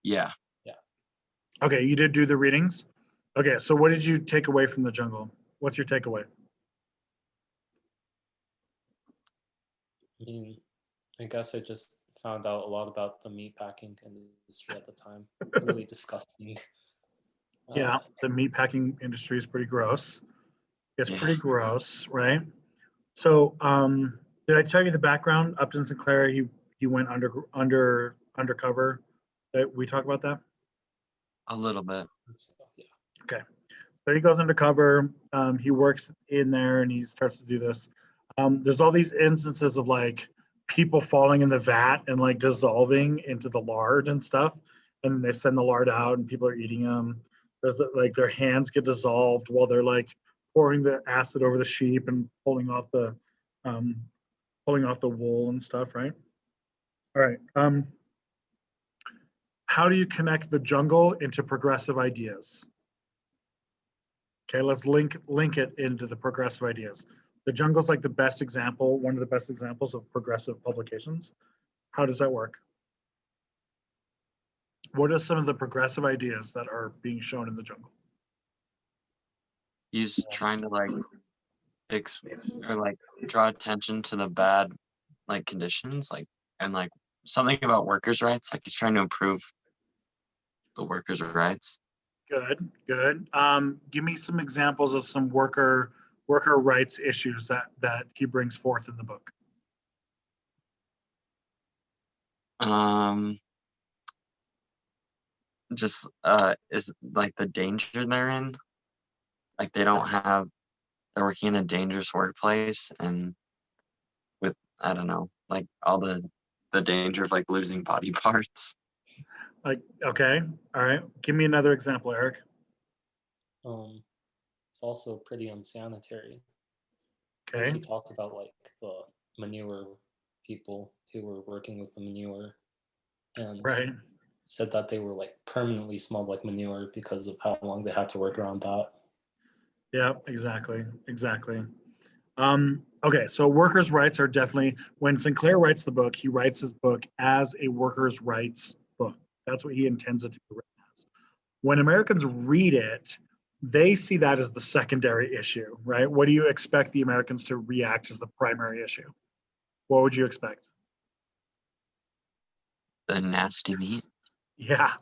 Yeah. Yeah. Okay, you did do the readings? Okay, so what did you take away from the jungle? What's your takeaway? I mean, I guess I just found out a lot about the meatpacking industry at the time. Really disgusting. Yeah, the meatpacking industry is pretty gross. It's Yeah. pretty gross, right? So, did I tell you the background? Upton Sinclair, he went undercover. That we talked about that. A little bit. Yeah. Okay, so he goes undercover. He works in there, and he starts to do this. There's all these instances of like people falling in the vat and like dissolving into the lard and stuff, and then they send the lard out, and people are eating them. There's like their hands get dissolved while they're like pouring the acid over the sheep and um, pulling off the wool and stuff, right? All right. How do you connect the jungle into progressive ideas? Okay, let's link it into the progressive ideas. The jungle's like the best example, one of the best examples of progressive publications. How does that work? What are some of the progressive ideas that are being shown in the jungle? He's trying to like fix or like draw attention to the bad like conditions, like, and like something about workers' rights. Like he's trying to improve the workers' rights. Good, good. Give me some examples of some worker rights issues that he brings forth in the book. Just is like the danger they're in. Like they're working in a dangerous workplace, and with, I don't know, like all the danger of like losing body parts. Like, okay, all right. Give me another example, Eric. It's also pretty unsanitary. I Okay. think he talked about like the manure people who were working with the manure, and Right. said that they were like permanently smelled like manure because of how long they had to work around that. Yeah, exactly. Okay, so workers' rights are definitely, when Sinclair writes the book, he writes his book as a workers' rights book. That's what he intends it to be written as. When Americans read it, they see that as the secondary issue, right? What do you expect the Americans to react as the primary issue? What would you expect? The nasty meat. Yeah,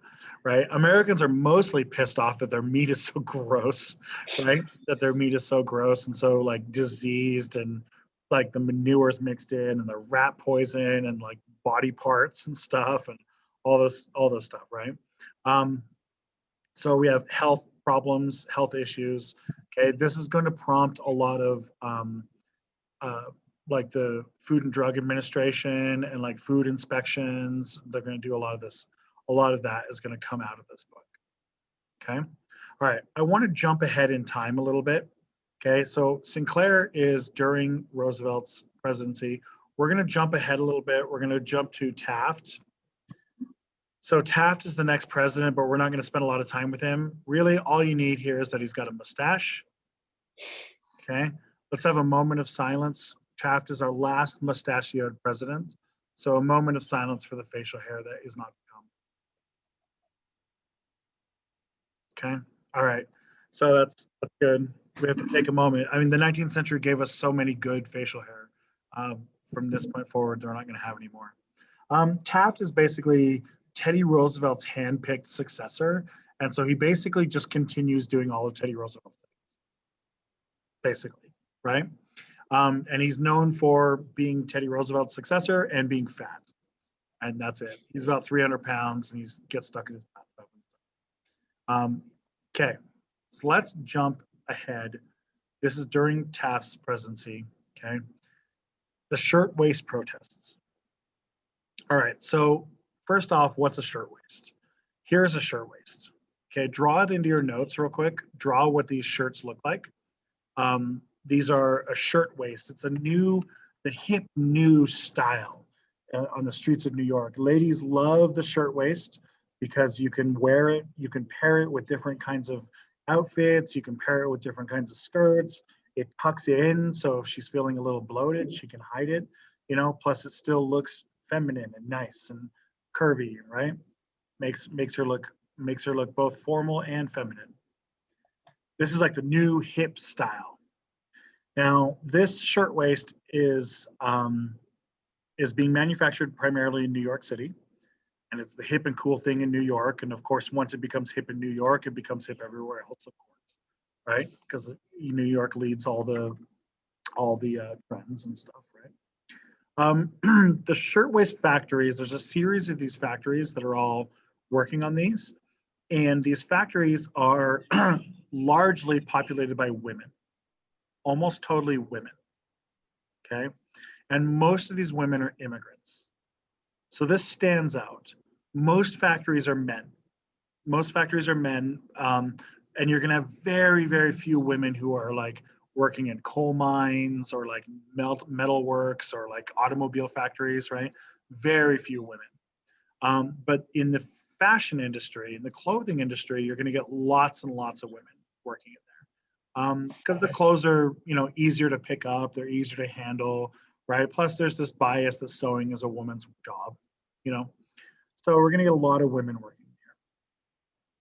right. Americans are mostly pissed off that their meat is so gross, right? That their meat is so gross and so like diseased, and like the manure's mixed in and the rat poison and like body parts and stuff and all this stuff, right? Um, so we have health problems, health issues. Okay, this is going to prompt a lot of uh, like the Food and Drug Administration and like food inspections. They're going to do a lot of this. A lot of that is going to come out of this book. Okay. All right. I want to jump ahead in time a little bit. Okay. So Sinclair is during Roosevelt's presidency. We're going to jump ahead a little bit. We're going to jump to Taft. So Taft is the next president, but we're not going to spend a lot of time with him. Really, all you need here is that he's got a mustache. Okay. Let's have a moment of silence. Taft is our last mustachioed president. So a moment of silence for the facial hair that is not become. Okay. All right. So that's good. We have to take a moment. I mean, the 19th century gave us so many good facial hair. From this point forward, they're not going to have any more. Taft is basically Teddy Roosevelt's handpicked successor. And so he basically just continues doing all of Teddy Roosevelt's things, basically, right? And he's known for being Teddy Roosevelt's successor and being fat. And that's it. He's about 300 pounds and he gets stuck in his bathtub. Okay, so let's jump ahead. This is during Taft's presidency, okay? The shirtwaist protests. All right, so first off, what's a shirtwaist? Here's a shirtwaist. Okay, draw it into your notes real quick. Draw what these shirts look like. These are a shirtwaist. It's the hip new style on the streets of New York. Ladies love the shirtwaist because you can wear it. You can pair it with different kinds of outfits. You can pair it with different kinds of skirts. It tucks in, so if she's feeling a little bloated, she can hide it. Plus it still looks feminine and nice and curvy, right? makes her look both formal and feminine. This is like the new hip style. Now, this shirtwaist is being manufactured primarily in New York City, and it's the hip and cool thing in New York. And of course, once it becomes hip in New York, it becomes hip everywhere else, of course, right? Because New York leads all the trends and stuff, right? The shirtwaist factories, there's a series of these factories that are all working on these. And these factories are largely populated by women, almost totally women, okay? And most of these women are immigrants. So this stands out. Most factories are men. Most factories are men, and you're gonna have very, very few women who are like working in coal mines or like metal works or like automobile factories, right? Very few women. But in the fashion industry, in the clothing industry, you're going to get lots and lots of women working in there because the clothes are, easier to pick up, they're easier to handle, right? Plus, there's this bias that sewing is a woman's job, So we're going to get a lot of women working here.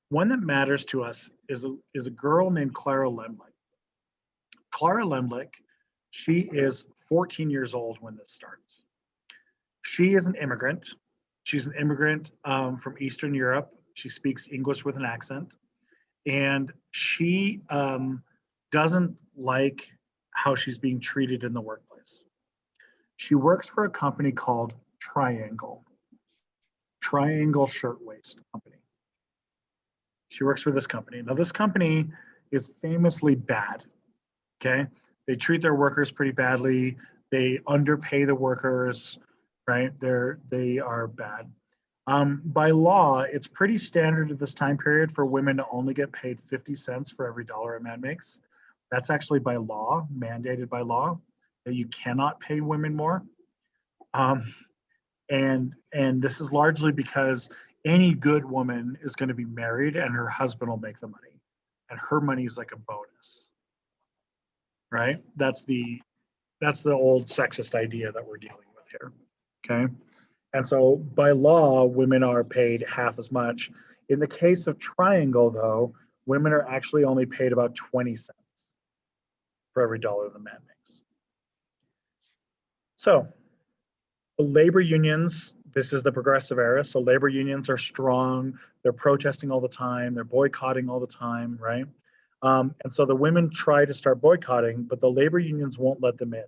One that matters to us is a girl named Clara Lemlich. Clara Lemlich, she is 14 years old when this starts. She is an immigrant. She's an immigrant from Eastern Europe. She speaks English with an accent. And she doesn't like how she's being treated in the workplace. She works for a company called Triangle Shirtwaist Company. She works for this company. Now, this company is famously bad, okay? They treat their workers pretty badly. They underpay the workers, right? They are bad. By law, it's pretty standard at this time period for women to only get paid 50 cents for every dollar a man makes. That's actually by law, mandated by law, that you cannot pay women more. And this is largely because any good woman is going to be married and her husband will make the money. And her money is like a bonus, right? That's the old sexist idea that we're dealing with here, okay? And so by law, women are paid half as much. In the case of Triangle, though, women are actually only paid about 20 cents for every dollar the man makes. So the labor unions, this is the progressive era. So labor unions are strong. They're protesting all the time. They're boycotting all the time, right? And so the women try to start boycotting, but the labor unions won't let them in.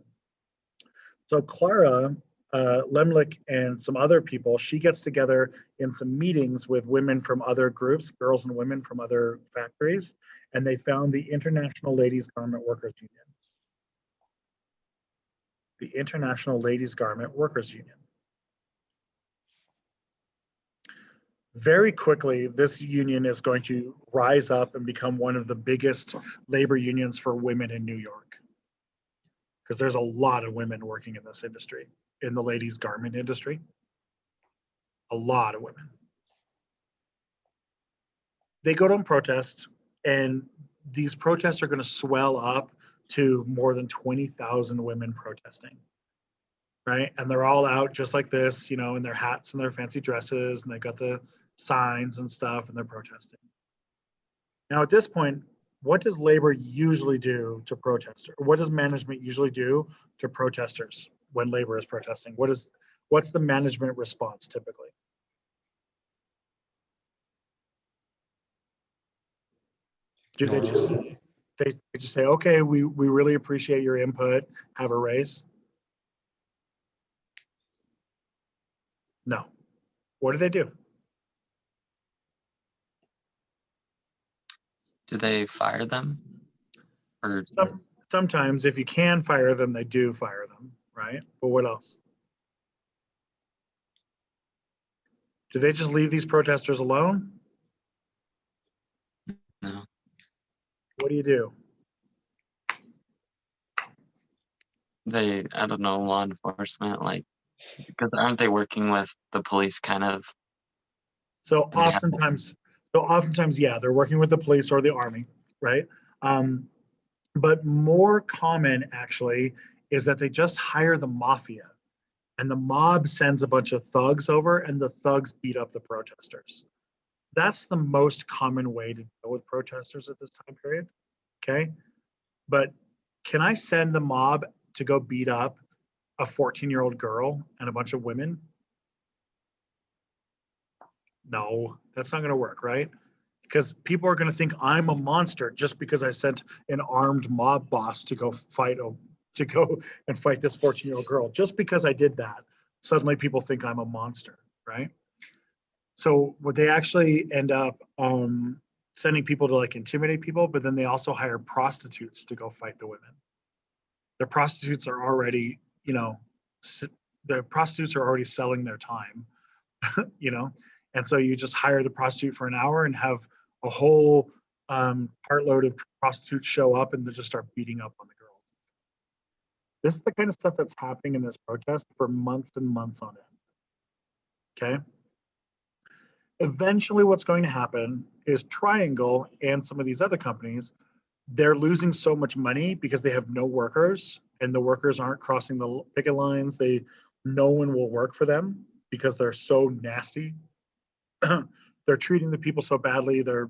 So Clara Lemlich and some other people, she gets together in some meetings with women from other groups, girls and women from other factories, and they found the International Ladies Garment Workers Union. The International Ladies Garment Workers Union. Very quickly, this union is going to rise up and become one of the biggest labor unions for women in New York, because there's a lot of women working in this industry, in the ladies garment industry. A lot of women. They go to and protest, and these protests are going to swell up to more than 20,000 women protesting, right? And they're all out just like this, in their hats and their fancy dresses, and they got the signs and stuff, and they're protesting. Now, at this point, what does labor usually do to protesters? What does management usually do to protesters when labor is protesting? What's the management response typically? Do they just say, okay, we really appreciate your input, have a raise? No. What do they do? Do they fire them? Or Sometimes, if you can fire them, they do fire them, right? But what else? Do they just leave these protesters alone? no? What do you do? I don't know, law enforcement, because aren't they working with the police kind of? So Do they have- oftentimes, yeah, they're working with the police or the army, right? But more common actually is that they just hire the mafia, and the mob sends a bunch of thugs over, and the thugs beat up the protesters. That's the most common way to deal with protesters at this time period. Okay. But can I send the mob to go beat up a 14-year-old girl and a bunch of women? No, that's not going to work, right? Because people are going to think I'm a monster just because I sent an armed mob boss to go fight this 14-year-old girl. Just because I did that, suddenly people think I'm a monster, right? So what they actually end up sending people to like intimidate people, but then they also hire prostitutes to go fight the women. The prostitutes are already, the prostitutes are already selling their time, and so you just hire the prostitute for an hour and have a whole cartload of prostitutes show up and they just start beating up on the girls. This is the kind of stuff that's happening in this protest for months and months on end. Okay. Eventually, what's going to happen is Triangle and some of these other companies, they're losing so much money because they have no workers and the workers aren't crossing the picket lines. No one will work for them because they're so nasty. They're treating the people so badly, they're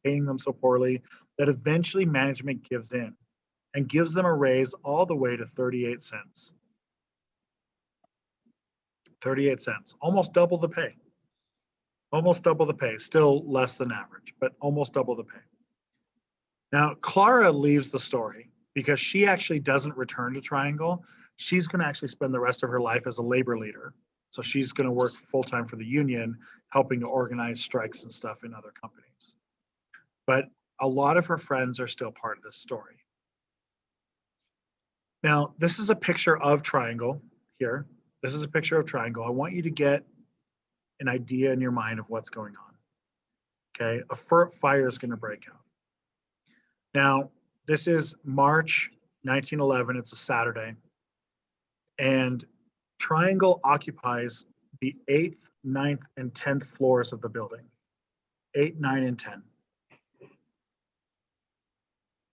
paying them so poorly that eventually management gives in and gives them a raise all the way to 38 cents. 38 cents, almost double the pay. Almost double the pay, still less than average, but almost double the pay. Now, Clara leaves the story because she actually doesn't return to Triangle. She's going to actually spend the rest of her life as a labor leader. So she's going to work full-time for the union, helping to organize strikes and stuff in other companies. But a lot of her friends are still part of this story. Now, this is a picture of Triangle here. This is a picture of Triangle. I want you to get an idea in your mind of what's going on. Okay, a fire is going to break out. Now, this is March 1911. It's a Saturday. And Triangle occupies the 8th, 9th, and 10th floors of the building. 8, 9, and 10.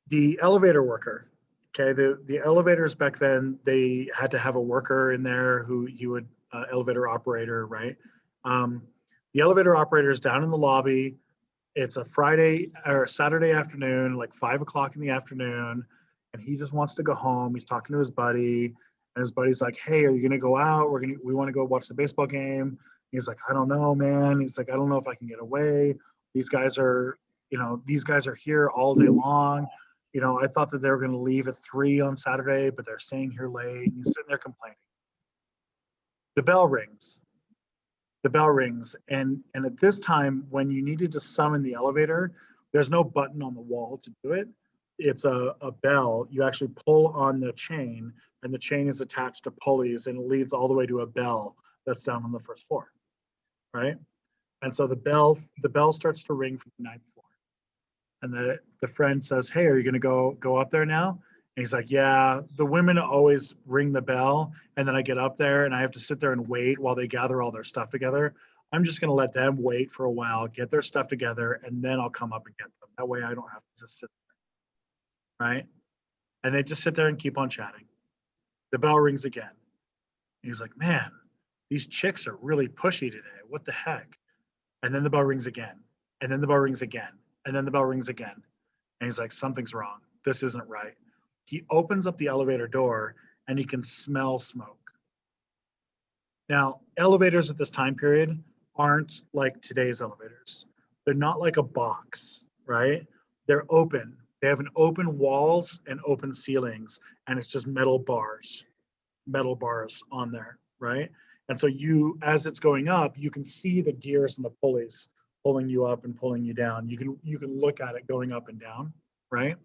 The elevator worker, okay, the elevators back then, they had to have a worker in there who you would, elevator operator, right? The elevator operator is down in the lobby. It's a Friday or Saturday afternoon, like 5 o'clock in the afternoon, and he just wants to go home. He's talking to his buddy, and his buddy's like, "Hey, are you gonna go out? We want to go watch the baseball game." He's like, "I don't know, man." He's like, "I don't know if I can get away. These guys are here all day long. I thought that they were gonna leave at 3 on Saturday, but they're staying here late." And he's sitting there complaining. The bell rings. The bell rings, and at this time, when you needed to summon the elevator, there's no button on the wall to do it. It's a bell. You actually pull on the chain, and the chain is attached to pulleys, and it leads all the way to a bell that's down on the first floor, right? And so the bell starts to ring from the 9th floor, and the friend says, "Hey, are you gonna go up there now?" And he's like, "Yeah, the women always ring the bell, and then I get up there and I have to sit there and wait while they gather all their stuff together. I'm just going to let them wait for a while, get their stuff together, and then I'll come up and get them. That way I don't have to just sit there." Right? And they just sit there and keep on chatting. The bell rings again. And he's like, "Man, these chicks are really pushy today. What the heck?" And then the bell rings again. And then the bell rings again. And then the bell rings again. And he's like, "Something's wrong. This isn't right." He opens up the elevator door and he can smell smoke. Now, elevators at this time period aren't like today's elevators. They're not like a box, right? They're open. They have an open walls and open ceilings, and it's just metal bars on there, right? And so as it's going up, you can see the gears and the pulleys pulling you up and pulling you down. You can look at it going up and down, right?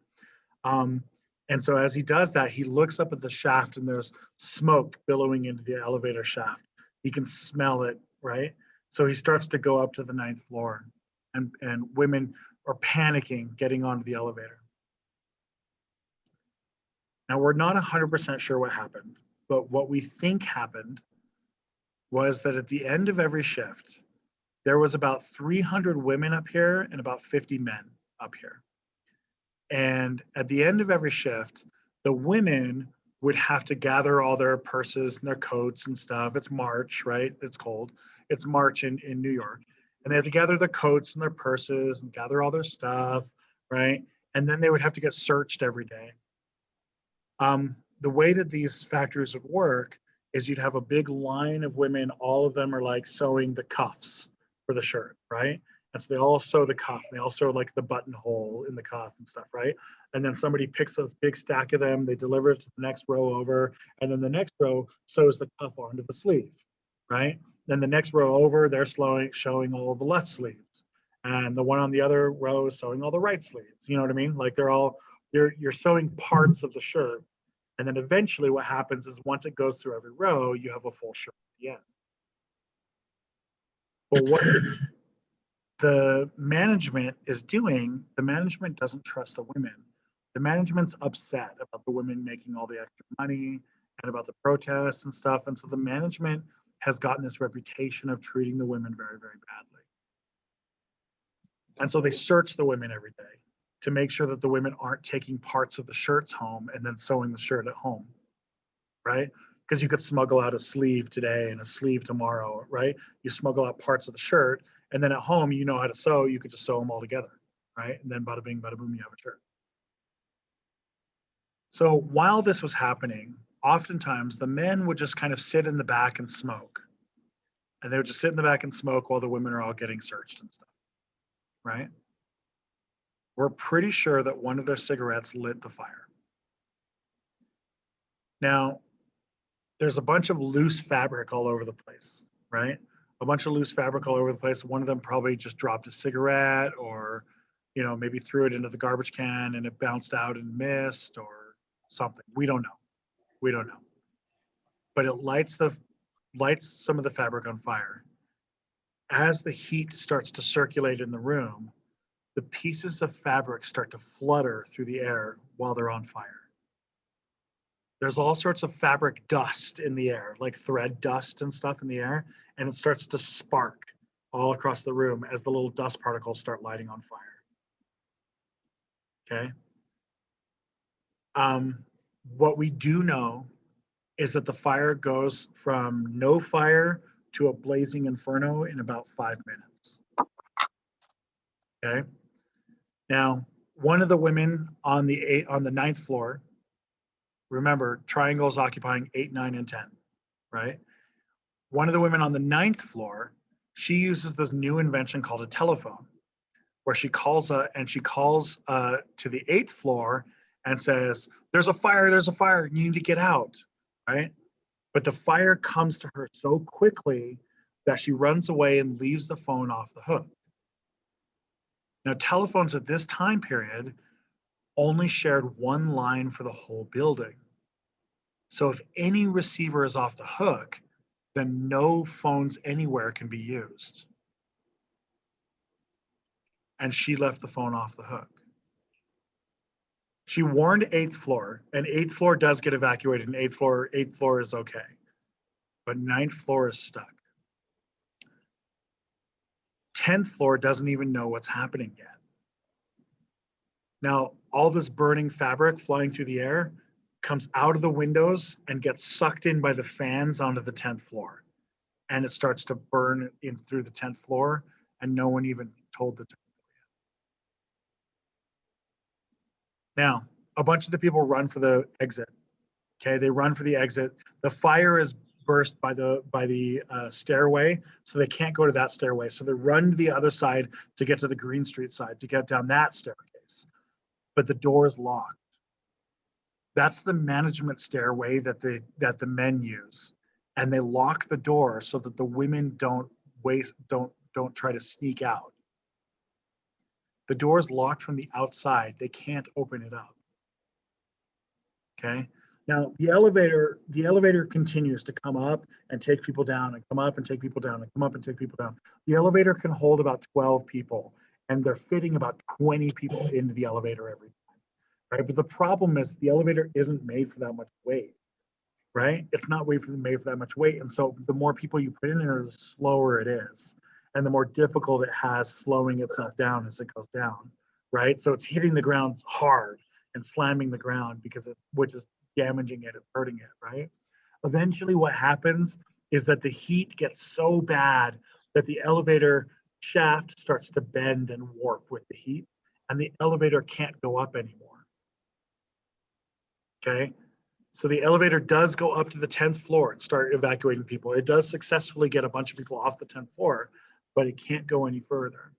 And so as he does that, he looks up at the shaft and there's smoke billowing into the elevator shaft. He can smell it, right? So he starts to go up to the 9th floor, and women are panicking getting onto the elevator. Now, we're not 100% sure what happened, but what we think happened was that at the end of every shift, there was about 300 women up here and about 50 men up here. And at the end of every shift, the women would have to gather all their purses and their coats and stuff. It's March, right? It's cold. It's March in New York. and they have to gather their coats and their purses and gather all their stuff, right? And then they would have to get searched every day. The way that these factories would work is you'd have a big line of women, all of them are like sewing the cuffs for the shirt, right? And so they all sew the cuff, they all sew like the buttonhole in the cuff and stuff, right? And then somebody picks a big stack of them, they deliver it to the next row over, and then the next row sews the cuff onto the sleeve, right? Then the next row over, they're showing all the left sleeves. And the one on the other row is sewing all the right sleeves. You know what I mean? Like you're sewing parts of the shirt. And then eventually what happens is once it goes through every row, you have a full shirt at the end. But what the management is doing, the management doesn't trust the women. The management's upset about the women making all the extra money and about the protests and stuff. And so the management has gotten this reputation of treating the women very, very badly. And so they search the women every day to make sure that the women aren't taking parts of the shirts home and then sewing the shirt at home, right? Because you could smuggle out a sleeve today and a sleeve tomorrow, right? You smuggle out parts of the shirt, and then at home, you know how to sew, you could just sew them all together, right? And then bada bing, bada boom, you have a shirt. So while this was happening, oftentimes the men would just kind of sit in the back and smoke. And they would just sit in the back and smoke while the women are all getting searched and stuff, right? We're pretty sure that one of their cigarettes lit the fire. Now, there's a bunch of loose fabric all over the place, right? A bunch of loose fabric all over the place. One of them probably just dropped a cigarette or, maybe threw it into the garbage can and it bounced out and missed or something. We don't know. We don't know. But it lights some of the fabric on fire. As the heat starts to circulate in the room, the pieces of fabric start to flutter through the air while they're on fire. There's all sorts of fabric dust in the air, like thread dust and stuff in the air, and it starts to spark all across the room as the little dust particles start lighting on fire. Okay. What we do know is that the fire goes from no fire to a blazing inferno in about 5 minutes. Okay. Now, one of the women on the ninth floor, remember, triangles occupying 8, 9, and 10, right? One of the women on the ninth floor, she uses this new invention called a telephone, where she calls to the 8th floor and says, there's a fire, you need to get out, right? But the fire comes to her so quickly that she runs away and leaves the phone off the hook. Now, telephones at this time period only shared one line for the whole building. So if any receiver is off the hook, then no phones anywhere can be used. And she left the phone off the hook. She warned 8th floor, and 8th floor does get evacuated, and 8th floor is okay. But 9th floor is stuck. 10th floor doesn't even know what's happening yet. Now, all this burning fabric flying through the air comes out of the windows and gets sucked in by the fans onto the 10th floor. And it starts to burn in through the 10th floor, and no one even told the 10th floor yet. Now, a bunch of the people run for the exit. Okay, they run for the exit. The fire is burst by the stairway, so they can't go to that stairway. So they run to the other side to get to the Green Street side, to get down that staircase. But the door is locked. That's the management stairway that the men use, and they lock the door so that the women don't try to sneak out. The door is locked from the outside. They can't open it up. Okay. Now the elevator continues to come up and take people down and come up and take people down and come up and take people down. The elevator can hold about 12 people, and they're fitting about 20 people into the elevator every time, right? But the problem is the elevator isn't made for that much weight, right? It's not made for that much weight. And so the more people you put in there, the slower it is. And the more difficult it has slowing itself down as it goes down, right? So it's hitting the ground hard and slamming the ground which is damaging it, it's hurting it, right? Eventually what happens is that the heat gets so bad that the elevator shaft starts to bend and warp with the heat, and the elevator can't go up anymore. Okay, so the elevator does go up to the 10th floor and start evacuating people. It does successfully get a bunch of people off the 10th floor, but it can't go any further,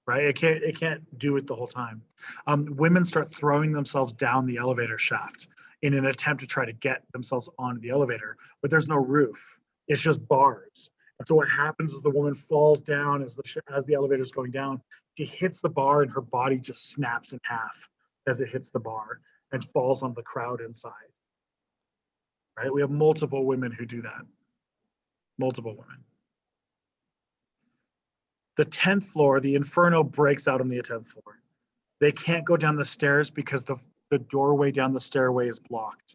right? It can't do it the whole time. Women start throwing themselves down the elevator shaft in an attempt to try to get themselves onto the elevator, but there's no roof. It's just bars. And so what happens is the woman falls down as the elevator is going down. She hits the bar and her body just snaps in half as it hits the bar and falls on the crowd inside. Right? We have multiple women who do that. Multiple women. The 10th floor, the inferno breaks out on the 10th floor. They can't go down the stairs because the doorway down the stairway is blocked.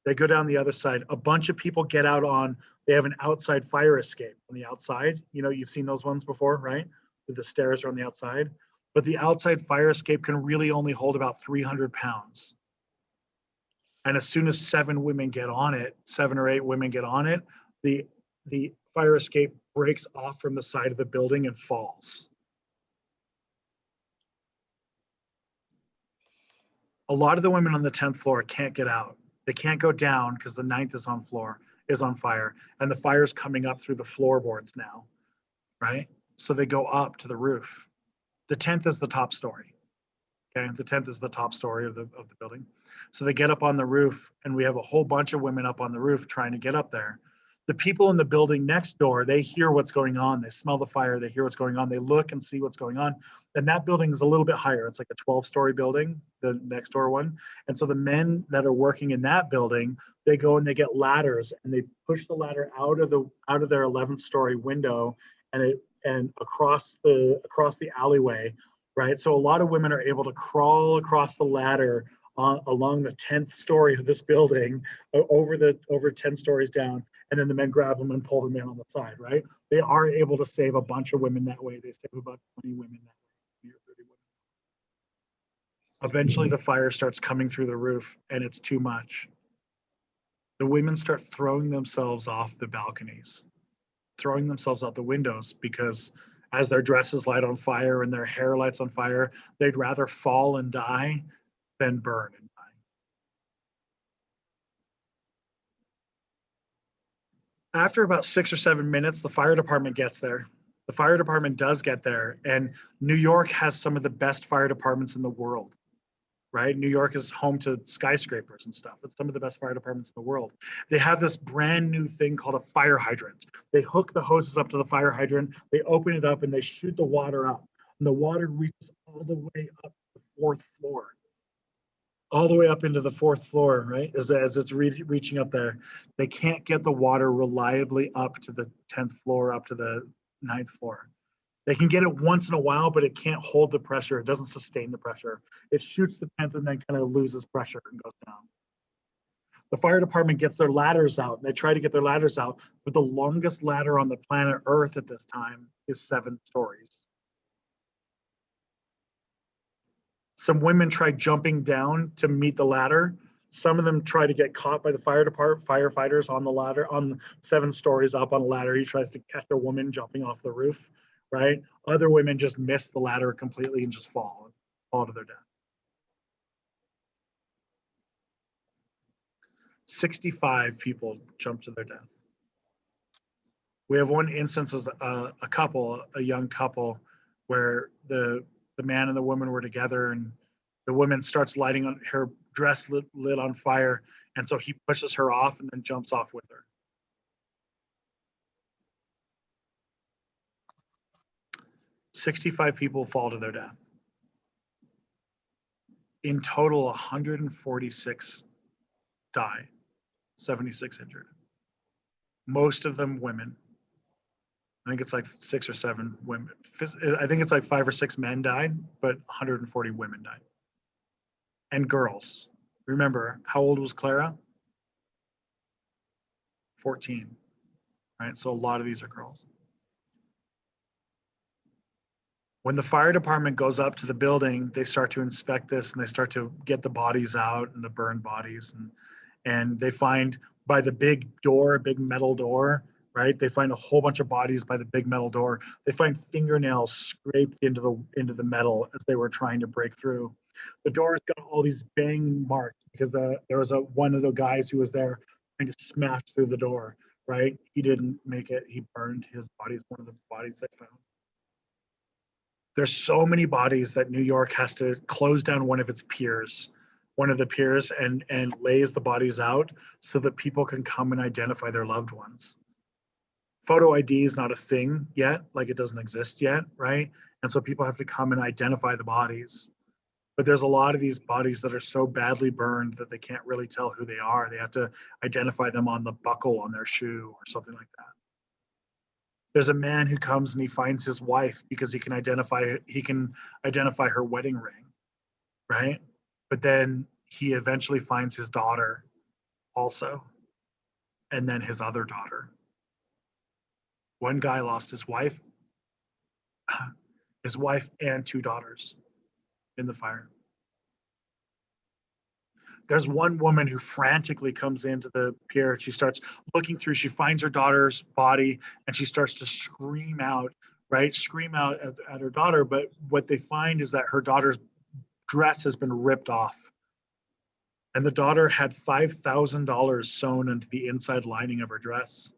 They go down the other side. A bunch of people get out they have an outside fire escape on the outside. You know, you've seen those ones before, right? The stairs are on the outside. But the outside fire escape can really only hold about 300 pounds. And as soon as 7 or 8 women get on it, the fire escape breaks off from the side of the building and falls. A lot of the women on the 10th floor can't get out. They can't go down because the 9th is on fire, and the fire's coming up through the floorboards now, right? So they go up to the roof. The 10th is the top story. Okay, the 10th is the top story of the building. So they get up on the roof, and we have a whole bunch of women up on the roof trying to get up there. The people in the building next door, they hear what's going on. They smell the fire. They hear what's going on. They look and see what's going on. And that building is a little bit higher. It's like a 12-story building, the next door one. And so the men that are working in that building, they go and they get ladders and they push the ladder out of their 11th-story window and across the alleyway, right? So a lot of women are able to crawl across the ladder along the 10th story of this building, over 10 stories down, and then the men grab them and pull them in on the side, right? They are able to save a bunch of women that way. They save about 20 women that way, 20 or 30 women. Eventually the fire starts coming through the roof and it's too much. The women start throwing themselves off the balconies, throwing themselves out the windows, because as their dresses light on fire and their hair lights on fire, they'd rather fall and die than burn and die. After about 6 or 7 minutes, the fire department gets there. The fire department does get there, and New York has some of the best fire departments in the world, right? New York is home to skyscrapers and stuff. It's some of the best fire departments in the world. They have this brand new thing called a fire hydrant. They hook the hoses up to the fire hydrant, they open it up, and they shoot the water up. And the water reaches all the way up to the 4th floor. All the way up into the 4th floor, right? As it's reaching up there. They can't get the water reliably up to the 10th floor, up to the 9th floor. They can get it once in a while, but it can't hold the pressure. It doesn't sustain the pressure. It shoots the 10th and then kind of loses pressure and goes down. The fire department gets their ladders out, and they try to get their ladders out, but the longest ladder on the planet Earth at this time is 7 stories. Some women try jumping down to meet the ladder. Some of them try to get caught by the firefighters on the ladder, on 7 stories up on a ladder. He tries to catch a woman jumping off the roof, right? Other women just miss the ladder completely and just fall to their death. 65 people jump to their death. We have one instance as a young couple, where the man and the woman were together, and the woman starts lighting on her dress lit on fire, and so he pushes her off and then jumps off with her. "65 people fall to their death. In total, 146 die, 76 injured. Most of them women. I think it's like 6 or 7 women. I think it's like 5 or 6 men died, but 140 women died. And girls. Remember, how old was Clara? 14, right? So a lot of these are girls. When the fire department goes up to the building, they start to inspect this, and they start to get the bodies out, and the burned bodies, and they find by the big door, big metal door, right? They find a whole bunch of bodies by the big metal door. They find fingernails scraped into the metal as they were trying to break through. The door's got all these bang marks because there was one of the guys who was there trying to smash through the door, right? He didn't make it. He burned his body. It's one of the bodies they found. There's so many bodies that New York has to close down one of its piers, and lays the bodies out so that people can come and identify their loved ones. Photo ID is not a thing yet, like it doesn't exist yet, right? And so people have to come and identify the bodies. But there's a lot of these bodies that are so badly burned that they can't really tell who they are. They have to identify them on the buckle on their shoe or something like that. There's a man who comes and he finds his wife because he can identify her wedding ring, right? But then he eventually finds his daughter also, and then his other daughter. One guy lost his wife and 2 daughters in the fire. There's one woman who frantically comes into the pier. She starts looking through. She finds her daughter's body and she starts to scream out, right? Scream out at her daughter. But what they find is that her daughter's dress has been ripped off. And the daughter had $5,000 sewn into the inside lining of her dress.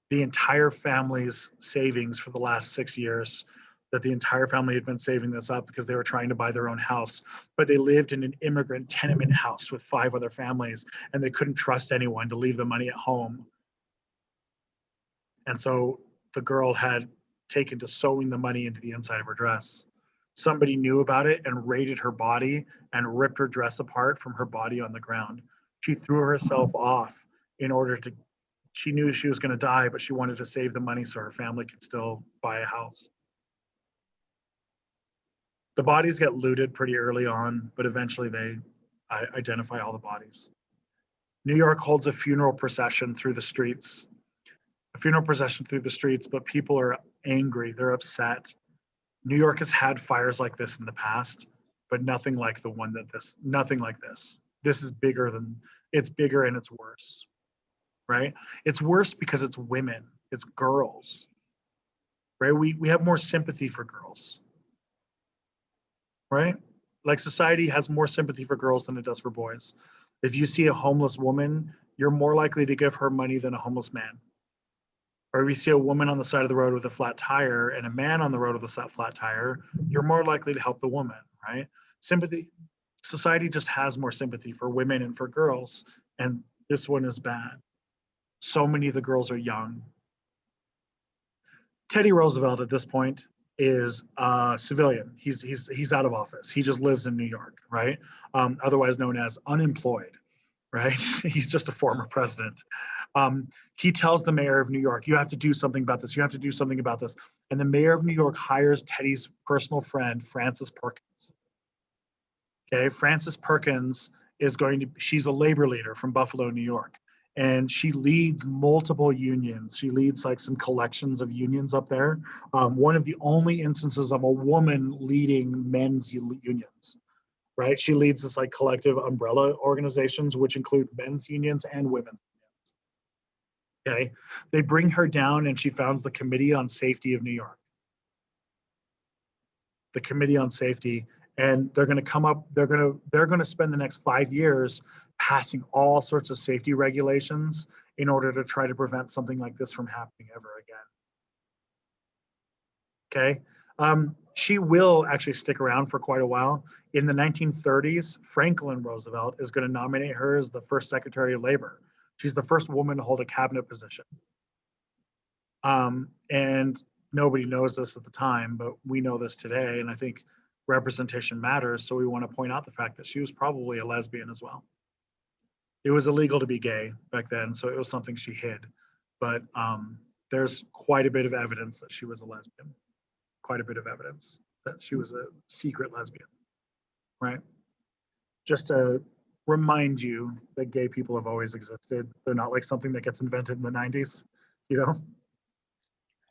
The entire family's savings for the last 6 years, that the entire family had been saving this up because they were trying to buy their own house. But they lived in an immigrant tenement house with 5 other families, and they couldn't trust anyone to leave the money at home. And so the girl had taken to sewing the money into the inside of her dress. Somebody knew about it and raided her body and ripped her dress apart from her body on the ground. She threw herself off in order to, she knew she was going to die, but she wanted to save the money so her family could still buy a house. The bodies get looted pretty early on, but eventually they identify all the bodies. New York holds a funeral procession through the streets. But people are angry. They're upset. New York has had fires like this in the past, but nothing like nothing like this. This is bigger and it's worse, right? It's worse because it's women, it's girls, right? We have more sympathy for girls, right? Like society has more sympathy for girls than it does for boys. If you see a homeless woman, you're more likely to give her money than a homeless man. Or if you see a woman on the side of the road with a flat tire and a man on the road with a flat tire, you're more likely to help the woman, right? Sympathy, society just has more sympathy for women and for girls, and this one is bad. So many of the girls are young. Teddy Roosevelt at this point is a civilian. He's out of office. He just lives in New York, right? Otherwise known as unemployed, right? He's just a former president. He tells the mayor of New York, you have to do something about this. You have to do something about this. And the mayor of New York hires Teddy's personal friend, Frances Perkins. Okay, Frances Perkins she's a labor leader from Buffalo, New York. And she leads multiple unions. She leads like some collections of unions up there. One of the only instances of a woman leading men's unions, right? She leads this like collective umbrella organizations, which include men's unions and women's unions. Okay, they bring her down and she founds the Committee on Safety of New York. The Committee on Safety, and they're going to spend the next 5 years passing all sorts of safety regulations in order to try to prevent something like this from happening ever again. Okay, she will actually stick around for quite a while. In the 1930s, Franklin Roosevelt is going to nominate her as the first Secretary of Labor. She's the first woman to hold a cabinet position. And nobody knows this at the time, but we know this today. And I think representation matters. So we want to point out the fact that she was probably a lesbian as well. It was illegal to be gay back then, so it was something she hid. But there's quite a bit of evidence that she was a lesbian. Quite a bit of evidence that she was a secret lesbian, right? Just to remind you that gay people have always existed. They're not like something that gets invented in the 90s, you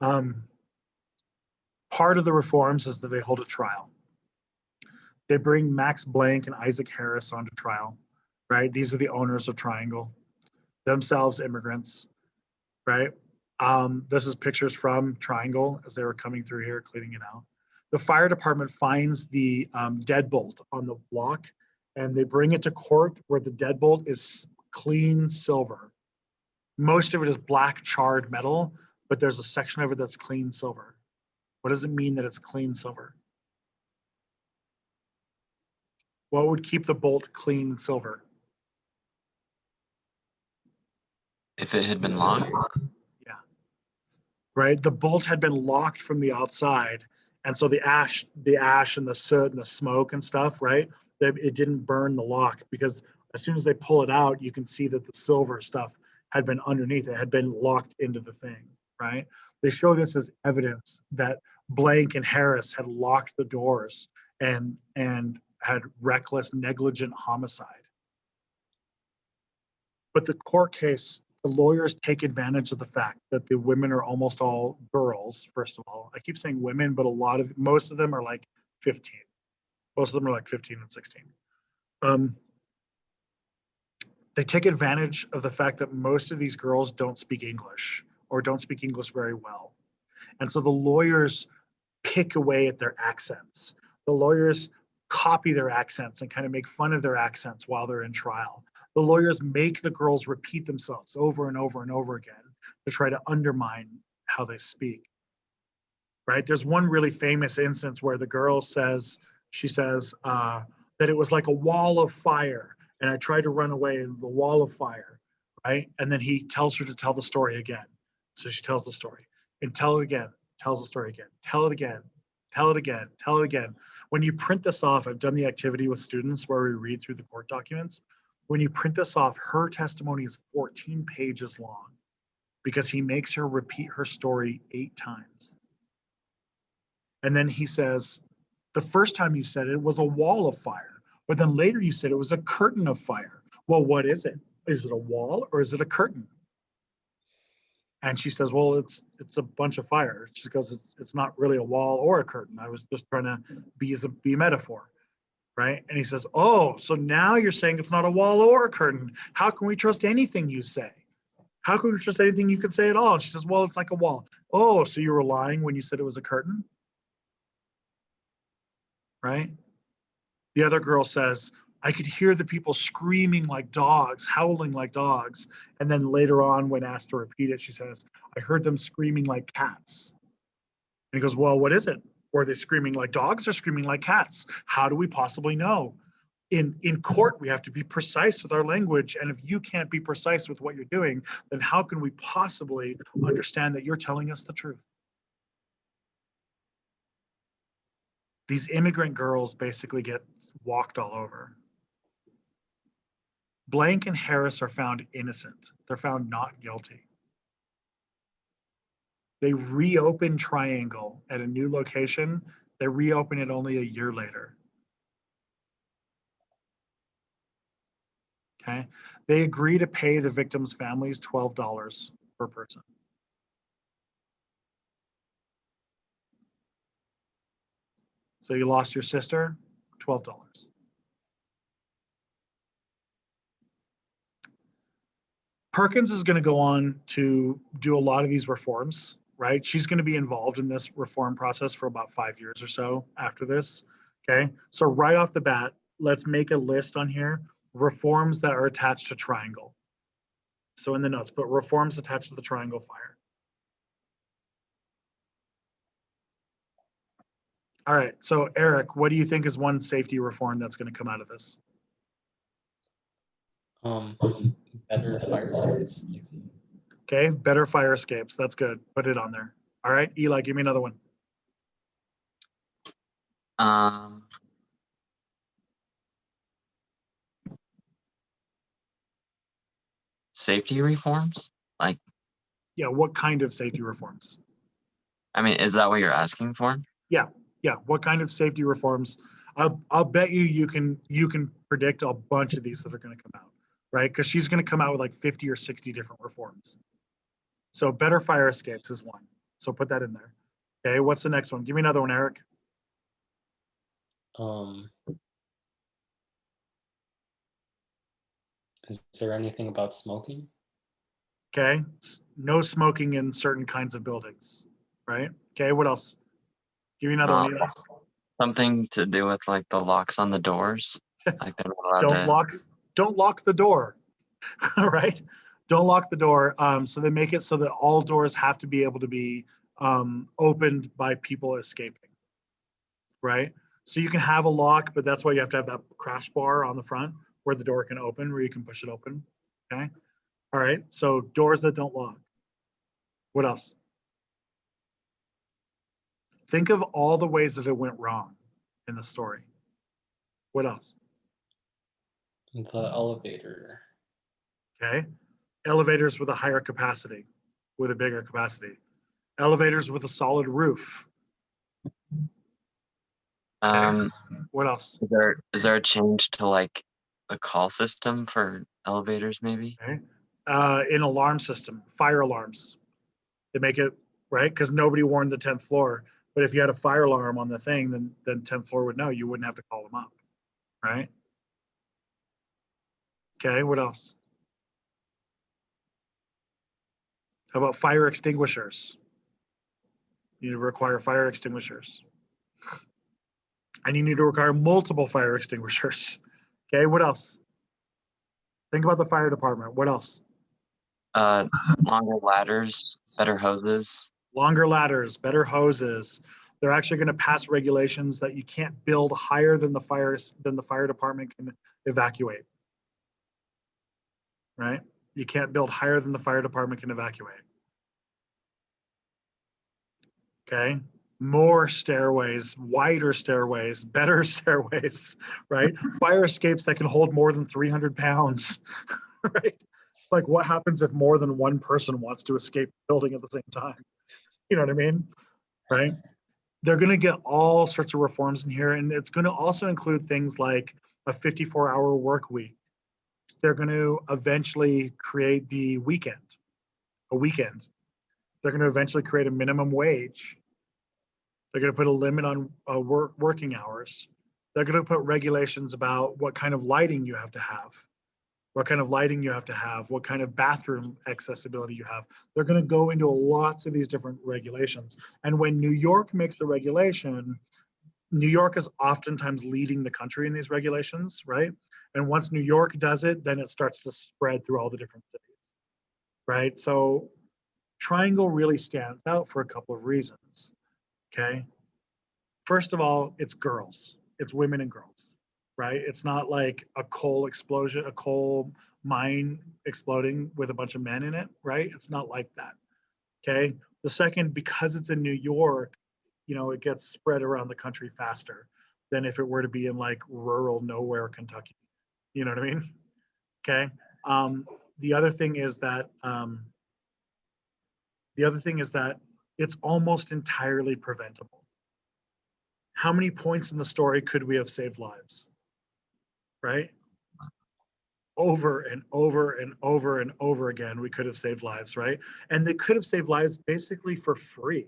know? Part of the reforms is that they hold a trial. They bring Max Blank and Isaac Harris onto trial, right? These are the owners of Triangle, themselves immigrants, right? This is pictures from Triangle as they were coming through here, cleaning it out. The fire department finds the deadbolt on the block, and they bring it to court where the deadbolt is clean silver. Most of it is black charred metal, but there's a section of it that's clean silver. What does it mean that it's clean silver? What would keep the bolt clean silver? If it had been locked, Yeah. Right? The bolt had been locked from the outside. And so the ash and the soot and the smoke and stuff, right? It didn't burn the lock because as soon as they pull it out, you can see that the silver stuff had been underneath it, had been locked into the thing, right? They show this as evidence that Blank and Harris had locked the doors and had reckless, negligent homicide. But the court case, the lawyers take advantage of the fact that the women are almost all girls, first of all. I keep saying women, but most of them are like 15. Most of them are like 15 and 16. They take advantage of the fact that most of these girls don't speak English or don't speak English very well. And so the lawyers pick away at their accents. The lawyers copy their accents and kind of make fun of their accents while they're in trial. The lawyers make the girls repeat themselves over and over and over again to try to undermine how they speak. Right? There's one really famous instance where the girl says, that it was like a wall of fire, and I tried to run away in the wall of fire, right? And then he tells her to tell the story again. So she tells the story and tell it again, tells the story again, tell it again, tell it again, tell it again. When you print this off, I've done the activity with students where we read through the court documents. When you print this off, her testimony is 14 pages long because he makes her repeat her story 8 times. And then he says, the first time you said it was a wall of fire, but then later you said it was a curtain of fire. Well, what is it? Is it a wall or is it a curtain? And she says, well, it's a bunch of fire. She goes, it's not really a wall or a curtain. I was just trying to be a metaphor, right? And he says, oh, so now you're saying it's not a wall or a curtain. How can we trust anything you say? How can we trust anything you can say at all? And she says, well, it's like a wall. Oh, so you were lying when you said it was a curtain? Right? The other girl says, I could hear the people screaming like dogs, howling like dogs. And then later on, when asked to repeat it, she says, I heard them screaming like cats. And he goes, well, what is it? Were they screaming like dogs or screaming like cats? How do we possibly know? In court, we have to be precise with our language. And if you can't be precise with what you're doing, then how can we possibly understand that you're telling us the truth? These immigrant girls basically get walked all over. Blank and Harris are found innocent. They're found not guilty. They reopen Triangle at a new location. They reopen it only a year later. Okay. They agree to pay the victims' families $12 per person. So you lost your sister, $12. Perkins is going to go on to do a lot of these reforms, right? She's going to be involved in this reform process for about 5 years or so after this. Okay. So right off the bat, let's make a list on here, reforms that are attached to Triangle. So in the notes, put reforms attached to the Triangle fire. All right. So Eric, what do you think is one safety reform that's going to come out of this? Better fire escapes. Okay. Better fire escapes. That's good. Put it on there. All right. Eli, give me another one. Safety reforms? Like, Yeah. What kind of safety reforms? I mean, is that what you're asking for? Yeah. What kind of safety reforms? I'll bet you can predict a bunch of these that are going to come out, right? Because she's going to come out with like 50 or 60 different reforms. So better fire escapes is one. So put that in there. Okay. What's the next one? Give me another one, Eric. Is there anything about smoking? Okay, no smoking in certain kinds of buildings, right? Okay, what else? Give me another one. Something to do with like the locks on the doors. Like they're not allowed Don't to. lock, don't lock the door, right? Don't lock the door. So they make it so that all doors have to be able to be opened by people escaping, right? So you can have a lock, but that's why you have to have that crash bar on the front where the door can open, where you can push it open. Okay. All right. So doors that don't lock. What else? Think of all the ways that it went wrong in the story. What else? The elevator. Okay. Elevators with a higher capacity, with a bigger capacity. Elevators with a solid roof. Um, What else? is there a change to like a call system for elevators maybe? Okay. An alarm system, fire alarms. They make it right because nobody warned the 10th floor. But if you had a fire alarm on the thing, then 10th floor would know. You wouldn't have to call them up, right? Okay. What else? How about fire extinguishers? You need to require fire extinguishers, and you need to require multiple fire extinguishers. Okay. What else? Think about the fire department. What else? Longer ladders, better hoses. Longer ladders, better hoses. They're actually going to pass regulations that you can't build higher than the fire department can evacuate. Right? You can't build higher than the fire department can evacuate. Okay? More stairways, wider stairways, better stairways, right? Fire escapes that can hold more than 300 pounds, right? Like what happens if more than one person wants to escape the building at the same time? You know what I mean? Right? They're going to get all sorts of reforms in here, and it's going to also include things like a 54-hour work week. They're going to eventually create the a weekend. They're going to eventually create a minimum wage. They're going to put a limit on working hours. They're going to put regulations about what kind of lighting you have to have, what kind of lighting you have to have, what kind of bathroom accessibility you have. They're going to go into lots of these different regulations. And when New York makes the regulation, New York is oftentimes leading the country in these regulations, right? And once New York does it, then it starts to spread through all the different cities, right? So Triangle really stands out for a couple of reasons, okay? First of all, it's girls, it's women and girls, right? It's not like a coal explosion, a coal mine exploding with a bunch of men in it, right? It's not like that, okay? The second, because it's in New York, it gets spread around the country faster than if it were to be in like rural nowhere Kentucky. You know what I mean? Okay. Um, the other thing is that it's almost entirely preventable. How many points in the story could we have saved lives? Right? Over and over and over and over again, we could have saved lives, right? And they could have saved lives basically for free.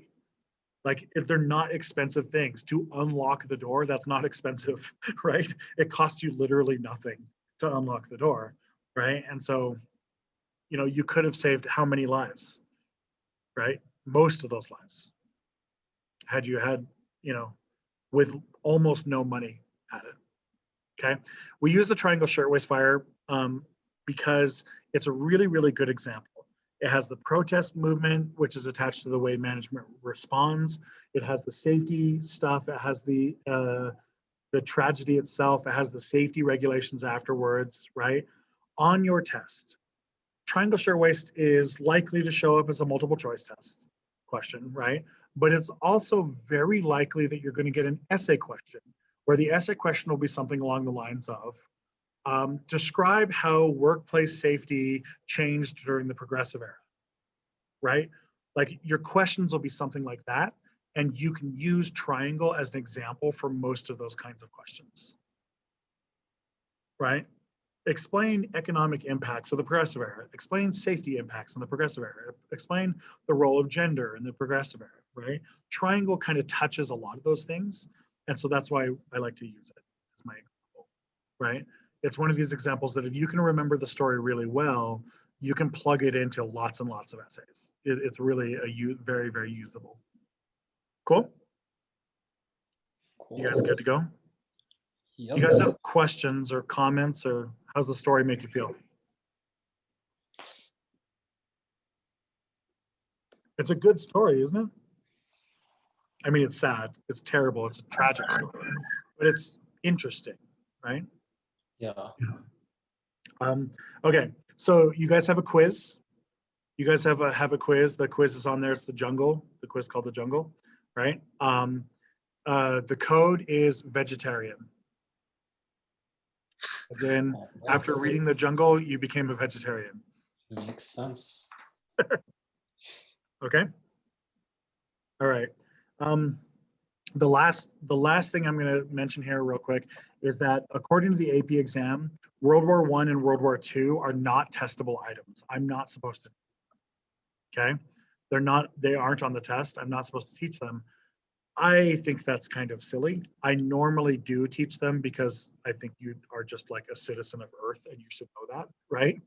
Like if they're not expensive things to unlock the door, that's not expensive, right? It costs you literally nothing to unlock the door, right? And so, you could have saved how many lives, right? Most of those lives had you had, with almost no money at it. Okay. We use the triangle shirtwaist fire because it's a really, really good example. It has the protest movement, which is attached to the way management responds. It has the safety stuff. It has the tragedy itself. It has the safety regulations afterwards, right? On your test, triangle shirtwaist is likely to show up as a multiple choice test question, right? But it's also very likely that you're going to get an essay question, where the essay question will be something along the lines of, describe how workplace safety changed during the progressive era, right? Like your questions will be something like that. And you can use triangle as an example for most of those kinds of questions, right? Explain economic impacts of the progressive era, explain safety impacts in the progressive era, explain the role of gender in the progressive era, right? Triangle kind of touches a lot of those things. And so that's why I like to use it as my example, right? It's one of these examples that if you can remember the story really well, you can plug it into lots and lots of essays. It's really very, very usable. Cool. Cool. You guys good to go? Yep. You guys have questions or comments, or how's the story make you feel? It's a good story, isn't it? I mean, it's sad. It's terrible. It's a tragic story, but it's interesting, right? Yeah. Okay, so you guys have a quiz. You guys have a quiz. The quiz is on there. It's the jungle. The quiz called the jungle, right? The code is vegetarian. As in, after reading the jungle, you became a vegetarian. Makes sense. Okay. All right. The last thing I'm going to mention here real quick is that according to the AP exam, World War I and World War II are not testable items. I'm not supposed to. Okay. They aren't on the test. I'm not supposed to teach them. I think that's kind of silly. I normally do teach them because I think you are just like a citizen of Earth and you should know that, right?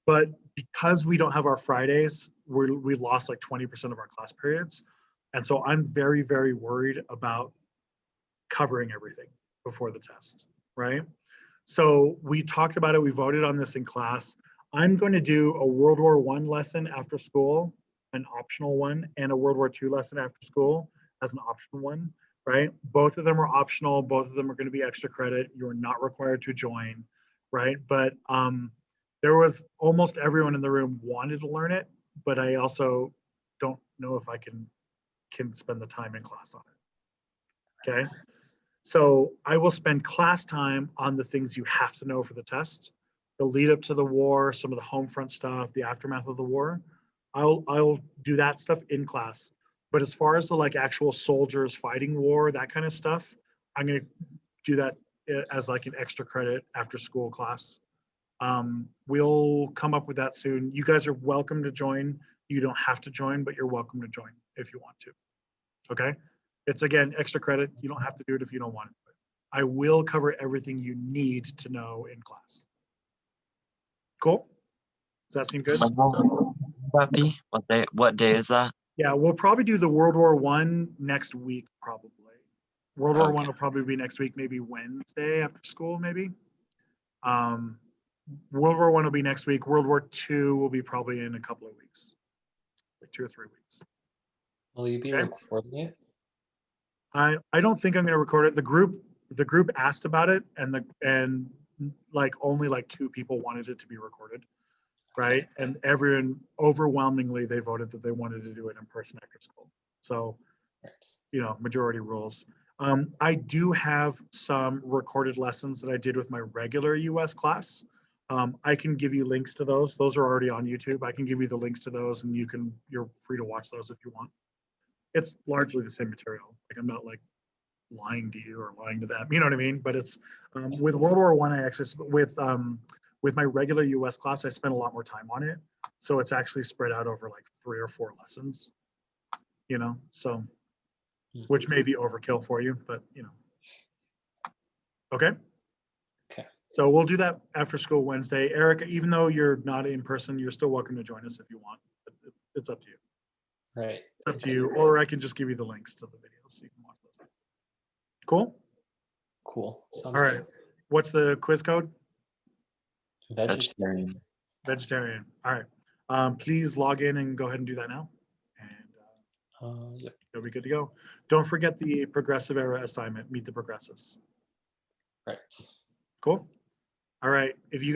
But because we don't have our Fridays, we lost like 20% of our class periods. And so I'm very, very worried about covering everything before the test, right? So we talked about it, we voted on this in class. I'm going to do a World War I lesson after school, an optional one, and a World War II lesson after school as an optional one, right? Both of them are optional. Both of them are going to be extra credit. You're not required to join, right? But there was almost everyone in the room wanted to learn it, but I also don't know if I can spend the time in class on it. Okay. So I will spend class time on the things you have to know for the test, the lead up to the war, some of the home front stuff, the aftermath of the war. I'll do that stuff in class. But as far as the like actual soldiers fighting war, that kind of stuff, I'm going to do that as like an extra credit after school class. We'll come up with that soon. You guys are welcome to join. You don't have to join, but you're welcome to join if you want to. Okay. It's again, extra credit. You don't have to do it if you don't want it. I will cover everything you need to know in class. Cool? Does that seem good? When will that be? What day is that? Yeah, we'll probably do the World War I next week, probably. World War I Okay. will probably be next week, maybe Wednesday after school, maybe. World War I will be next week. World War II will be probably in a couple of weeks, like 2 or 3 weeks. Will you be Okay. recording it? I don't think I'm going to record it. The group asked about it, and like only like 2 people wanted it to be recorded, right? And everyone overwhelmingly they voted that they wanted to do it in person after school. So, Right. majority rules. I do have some recorded lessons that I did with my regular US class. I can give you links to those. Those are already on YouTube. I can give you the links to those, and you're free to watch those if you want. It's largely the same material. Like I'm not like lying to you or lying to them. You know what I mean? But it's with World War I actually with my regular US class, I spent a lot more time on it. So it's actually spread out over like 3 or 4 lessons, so which may be overkill for you, but Okay. Okay. So we'll do that after school Wednesday. Eric, even though you're not in person, you're still welcome to join us if you want. It's up to you. Right. It's up to you, or I can just give you the links to the videos so you can watch those. Cool. Cool. Sounds All right. What's the quiz code? Good. Vegetarian. Vegetarian. All right. Please log in and go ahead and do that now. And Yep. you'll be good to go. Don't forget the progressive era assignment. Meet the progressives. Right. Cool. All right. If you